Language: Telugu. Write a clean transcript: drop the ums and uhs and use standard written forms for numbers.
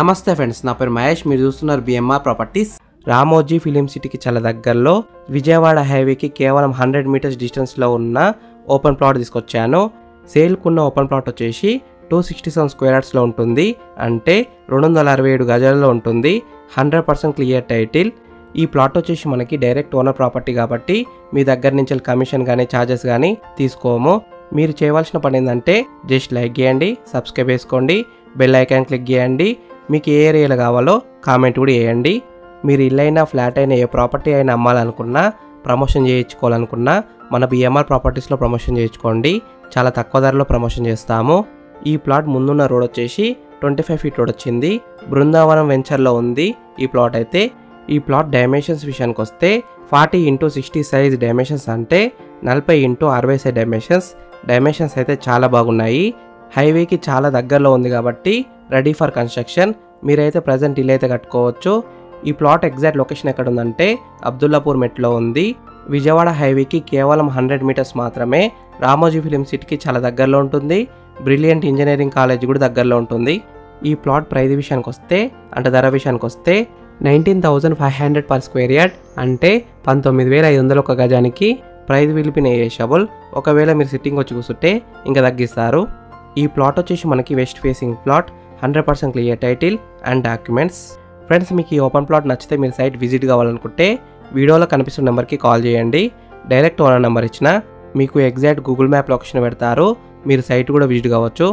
నమస్తే ఫ్రెండ్స్, నా పేరు మహేష్. మీరు చూస్తున్నారు బిఎంఆర్ ప్రాపర్టీస్. రామోజీ ఫిలిం సిటీకి చాలా దగ్గరలో విజయవాడ హైవేకి కేవలం 100 మీటర్స్ డిస్టెన్స్లో ఉన్న ఓపెన్ ప్లాట్ తీసుకొచ్చాను. సేల్కున్న ఓపెన్ ప్లాట్ వచ్చేసి 267 స్క్వేర్ యార్డ్స్లో ఉంటుంది. అంటే 267 గజాలలో ఉంటుంది. 100% క్లియర్ టైటిల్. ఈ ప్లాట్ వచ్చేసి మనకి డైరెక్ట్ ఓనర్ ప్రాపర్టీ కాబట్టి మీ దగ్గర నుంచి కమిషన్ కానీ ఛార్జెస్ కానీ తీసుకోము. మీరు చేయవలసిన పని ఏంటంటే జస్ట్ లైక్ చేయండి, సబ్స్క్రైబ్ చేసుకోండి, బెల్ ఐకాన్ క్లిక్ చేయండి. మీకు ఏ ఏరియాలో కావాలో కామెంట్ కూడా చేయండి. మీరు ఇల్లు అయినా ఫ్లాట్ అయినా ఏ ప్రాపర్టీ అయినా అమ్మాలనుకున్నా, ప్రమోషన్ చేయించుకోవాలనుకున్నా మన బిఎంఆర్ ప్రాపర్టీస్లో ప్రమోషన్ చేయించుకోండి. చాలా తక్కువ ధరలో ప్రమోషన్ చేస్తాము. ఈ ప్లాట్ ముందున్న రోడ్ వచ్చేసి 25 ఫీట్ రోడ్ వచ్చింది. బృందావనం వెంచర్లో ఉంది ఈ ప్లాట్ అయితే. ఈ ప్లాట్ డైమెన్షన్స్ విషయానికి వస్తే 40x60 సైజ్ డైమెన్షన్స్, అంటే 40x60 సైజ్ డైమెన్షన్స్ అయితే చాలా బాగున్నాయి. హైవేకి చాలా దగ్గరలో ఉంది కాబట్టి రెడీ ఫర్ కన్స్ట్రక్షన్. మీరైతే ప్రజెంట్ ఇల్లు అయితే కట్టుకోవచ్చు. ఈ ప్లాట్ ఎగ్జాక్ట్ లొకేషన్ ఎక్కడ ఉందంటే అబ్దుల్లాపూర్ మెట్లో ఉంది. విజయవాడ హైవేకి కేవలం 100 మీటర్స్ మాత్రమే. రామోజీ ఫిలిం సిటీకి చాలా దగ్గరలో ఉంటుంది. బ్రిలియంట్ ఇంజనీరింగ్ కాలేజ్ కూడా దగ్గరలో ఉంటుంది. ఈ ప్లాట్ ప్రైస్ విషయానికి వస్తే, అంటే ధర విషయానికి వస్తే 19,500 పర్ స్క్వేర్ యార్డ్, అంటే 19,500 ఒక గజానికి. Price will be negotiable. ఒకవేళ మీరు సిట్టింగ్ వచ్చి కూర్చుంటే ఇంకా తగ్గిస్తారు. ఈ ప్లాట్ వచ్చేసి మనకి west facing plot, 100% clear title and documents. Friends, మీకు ఈ ఓపెన్ ప్లాట్ నచ్చితే మీరు సైట్ విజిట్ కావాలనుకుంటే వీడియోలో కనిపిస్తున్న నెంబర్కి కాల్ చేయండి. డైరెక్ట్ ఓనర్ నెంబర్ ఇచ్చిన మీకు ఎగ్జాక్ట్ గూగుల్ మ్యాప్ లొకేషన్ పెడతారు. మీరు సైట్ కూడా విజిట్ కావచ్చు.